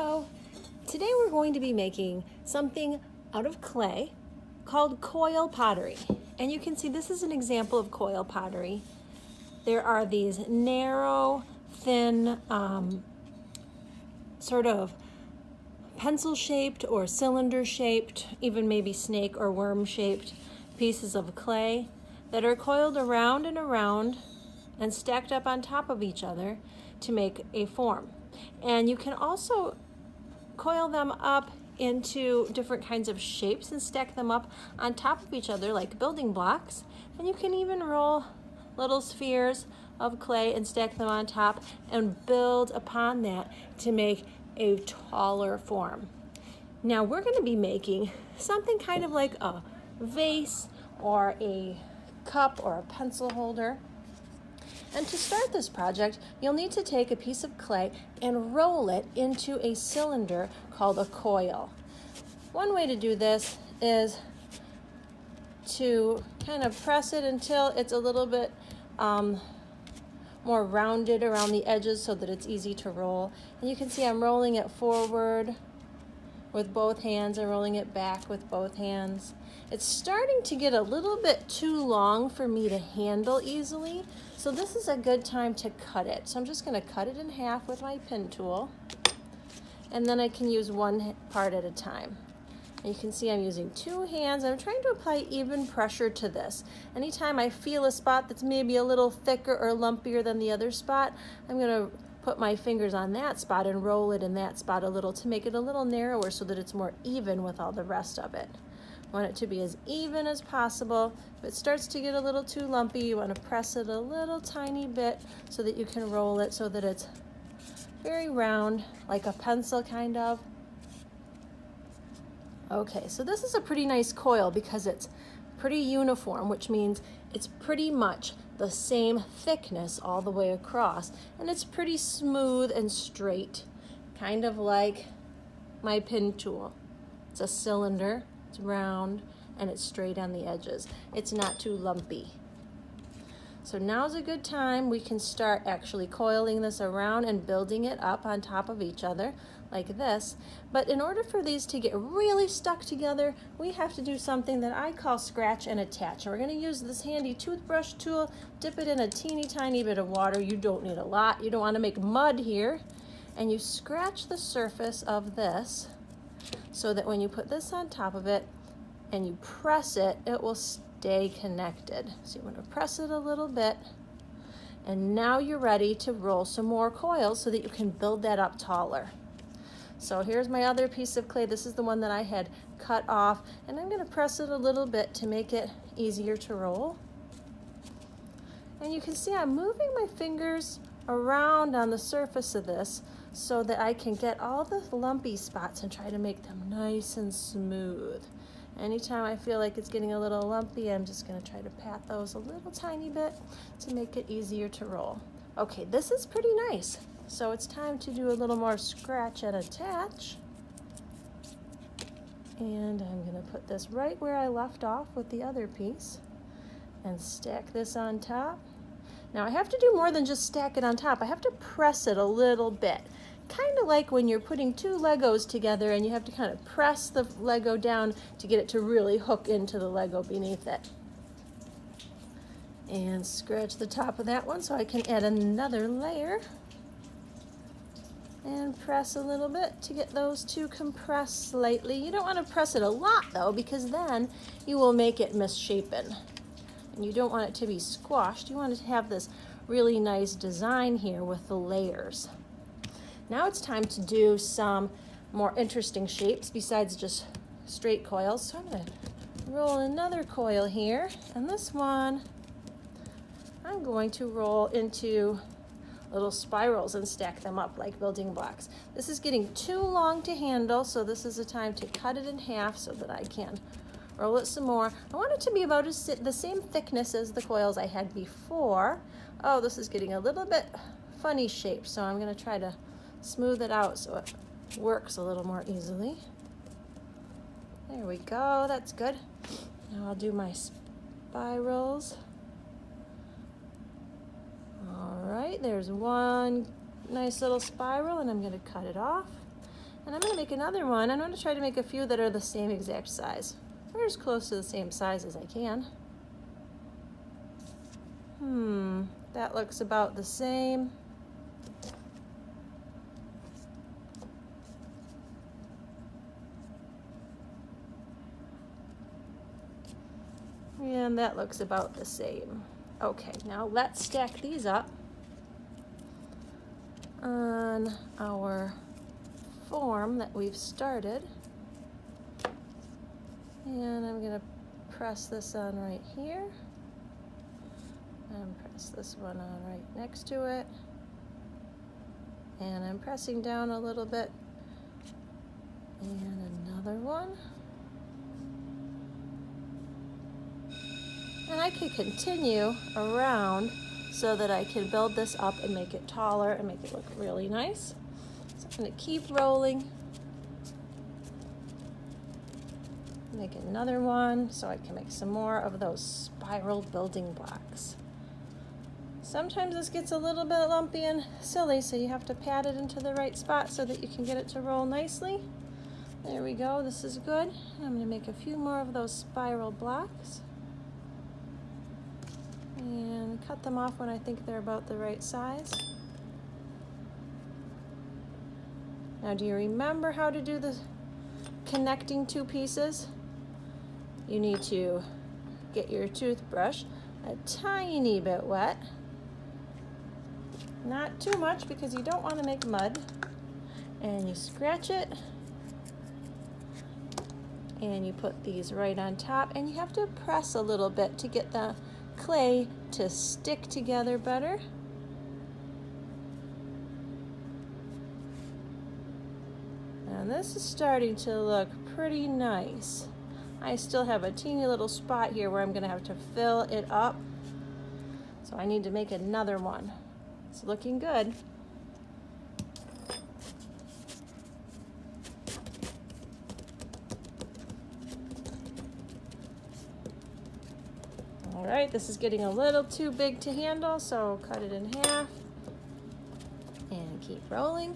Hello. Today we're going to be making something out of clay called coil pottery. And you can see this is an example of coil pottery. There are these narrow, thin, sort of pencil-shaped or cylinder-shaped, even maybe snake or worm-shaped pieces of clay that are coiled around and around and stacked up on top of each other to make a form. And you can also coil them up into different kinds of shapes and stack them up on top of each other like building blocks. And you can even roll little spheres of clay and stack them on top and build upon that to make a taller form. Now we're going to be making something kind of like a vase or a cup or a pencil holder. And to start this project, you'll need to take a piece of clay and roll it into a cylinder called a coil. One way to do this is to kind of press it until it's a little bit more rounded around the edges so that it's easy to roll. And you can see I'm rolling it forward with both hands and rolling it back with both hands. It's starting to get a little bit too long for me to handle easily, so this is a good time to cut it. So I'm just going to cut it in half with my pin tool, and then I can use one part at a time. And you can see I'm using two hands. I'm trying to apply even pressure to this. Anytime I feel a spot that's maybe a little thicker or lumpier than the other spot, I'm going to put my fingers on that spot and roll it in that spot a little to make it a little narrower so that it's more even with all the rest of it. I want it to be as even as possible. If it starts to get a little too lumpy, you want to press it a little tiny bit so that you can roll it so that it's very round, like a pencil kind of. Okay, so this is a pretty nice coil because it's pretty uniform, which means it's pretty much the same thickness all the way across, and it's pretty smooth and straight, kind of like my pin tool. It's a cylinder, it's round, and it's straight on the edges. It's not too lumpy. So now's a good time. We can start actually coiling this around and building it up on top of each other like this. But in order for these to get really stuck together, we have to do something that I call scratch and attach. And we're going to use this handy toothbrush tool, dip it in a teeny tiny bit of water. You don't need a lot. You don't want to make mud here. And you scratch the surface of this so that when you put this on top of it and you press it, it will stay connected. So you want to press it a little bit. And now you're ready to roll some more coils so that you can build that up taller. So here's my other piece of clay. This is the one that I had cut off, and I'm going to press it a little bit to make it easier to roll. And you can see I'm moving my fingers around on the surface of this so that I can get all the lumpy spots and try to make them nice and smooth. Anytime I feel like it's getting a little lumpy, I'm just going to try to pat those a little tiny bit to make it easier to roll. Okay, this is pretty nice. So it's time to do a little more scratch and attach. And I'm going to put this right where I left off with the other piece and stack this on top. Now I have to do more than just stack it on top. I have to press it a little bit. Kind of like when you're putting two Legos together and you have to kind of press the Lego down to get it to really hook into the Lego beneath it. And scratch the top of that one so I can add another layer. And press a little bit to get those to compress slightly. You don't want to press it a lot though, because then you will make it misshapen. And you don't want it to be squashed. You want it to have this really nice design here with the layers. Now it's time to do some more interesting shapes besides just straight coils. So I'm going to roll another coil here, and this one I'm going to roll into little spirals and stack them up like building blocks. This is getting too long to handle, so this is a time to cut it in half so that I can roll it some more. I want it to be about the same thickness as the coils I had before. Oh, this is getting a little bit funny shape, so I'm going to try to smooth it out so it works a little more easily. There we go, that's good. Now I'll do my spirals. All right, there's one nice little spiral, and I'm going to cut it off. And I'm going to make another one. I'm going to try to make a few that are the same exact size, or as close to the same size as I can. That looks about the same. And that looks about the same. Okay, now let's stack these up on our form that we've started. And I'm going to press this on right here. And press this one on right next to it. And I'm pressing down a little bit. And another one. And I could continue around so that I can build this up and make it taller and make it look really nice. So I'm going to keep rolling. Make another one so I can make some more of those spiral building blocks. Sometimes this gets a little bit lumpy and silly, so you have to pat it into the right spot so that you can get it to roll nicely. There we go, this is good. I'm going to make a few more of those spiral blocks and cut them off when I think they're about the right size. Now, do you remember how to do the connecting two pieces? You need to get your toothbrush a tiny bit wet. Not too much because you don't want to make mud. And you scratch it. And you put these right on top. And you have to press a little bit to get the clay to stick together better. And this is starting to look pretty nice. I still have a teeny little spot here where I'm going to have to fill it up. So I need to make another one. It's looking good. All right, this is getting a little too big to handle, so cut it in half and keep rolling.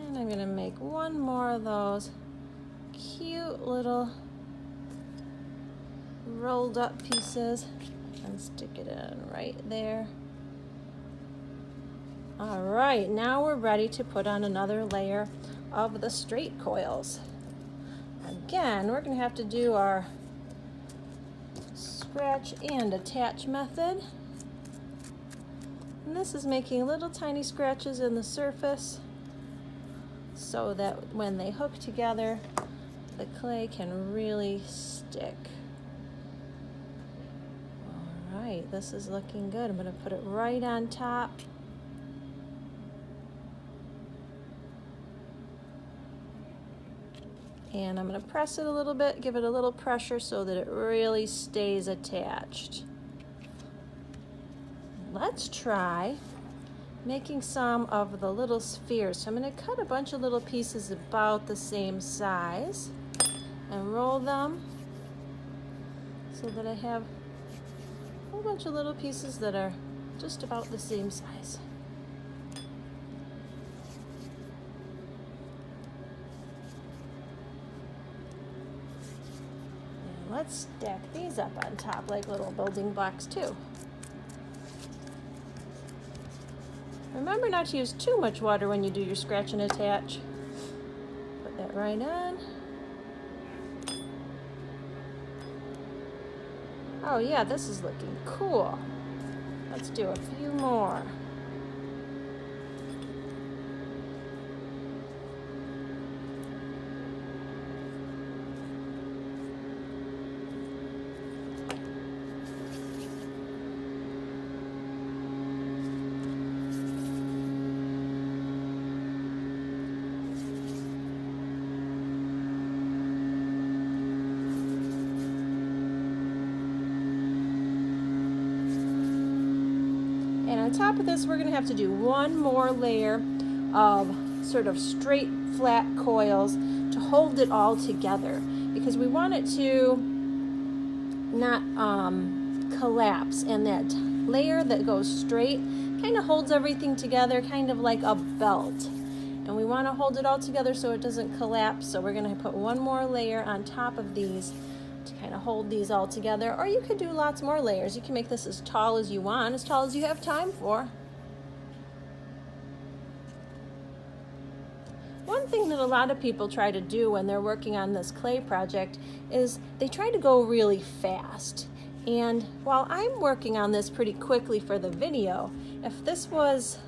And I'm going to make one more of those cute little rolled up pieces and stick it in right there. All right, now we're ready to put on another layer of the straight coils. Again, we're going to have to do our scratch and attach method. And this is making little tiny scratches in the surface so that when they hook together, the clay can really stick. All right, this is looking good. I'm going to put it right on top. And I'm going to press it a little bit, give it a little pressure so that it really stays attached. Let's try making some of the little spheres. So I'm going to cut a bunch of little pieces about the same size and roll them so that I have a whole bunch of little pieces that are just about the same size. And let's stack these up on top like little building blocks too. Remember not to use too much water when you do your scratch and attach. Put that right on. Oh yeah, this is looking cool. Let's do a few more. On top of this, we're going to have to do one more layer of sort of straight, flat coils to hold it all together because we want it to not collapse, and that layer that goes straight, kind of holds everything together, kind of like a belt. And we want to hold it all together so it doesn't collapse. So we're going to put one more layer on top of these to kind of hold these all together. Or you could do lots more layers. You can make this as tall as you want, as tall as you have time for. One thing that a lot of people try to do when they're working on this clay project is they try to go really fast. And while I'm working on this pretty quickly for the video, if this was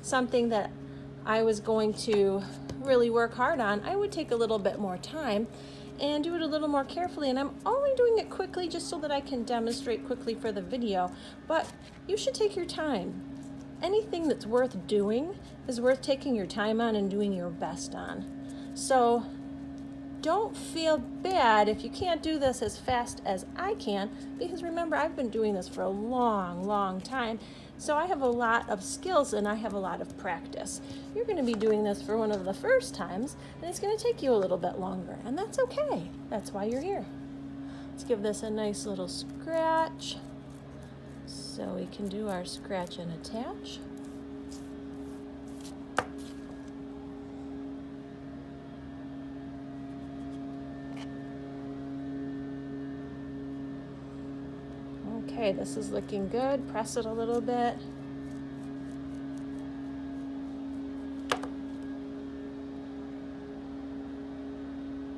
something that I was going to really work hard on, I would take a little bit more time and do it a little more carefully. And I'm only doing it quickly just so that I can demonstrate quickly for the video, but you should take your time. Anything that's worth doing is worth taking your time on and doing your best on. So don't feel bad if you can't do this as fast as I can, because remember, I've been doing this for a long, long time. So I have a lot of skills and I have a lot of practice. You're going to be doing this for one of the first times, and it's going to take you a little bit longer, and that's okay. That's why you're here. Let's give this a nice little scratch so we can do our scratch and attach. Okay, this is looking good. Press it a little bit.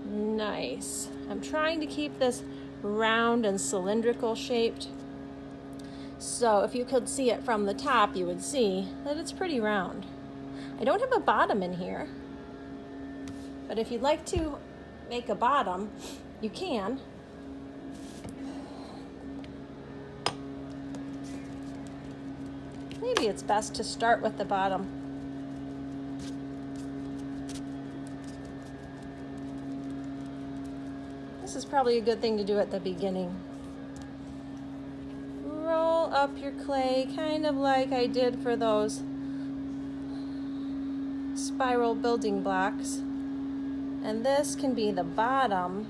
Nice. I'm trying to keep this round and cylindrical shaped. So if you could see it from the top, you would see that it's pretty round. I don't have a bottom in here, but if you'd like to make a bottom, you can. Maybe it's best to start with the bottom. This is probably a good thing to do at the beginning. Roll up your clay, kind of like I did for those spiral building blocks. And this can be the bottom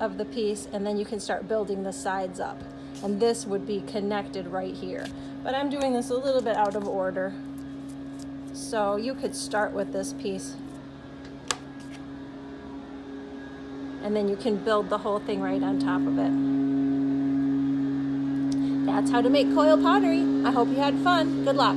of the piece, and then you can start building the sides up. And this would be connected right here. But I'm doing this a little bit out of order. So you could start with this piece, and then you can build the whole thing right on top of it. That's how to make coil pottery. I hope you had fun. Good luck.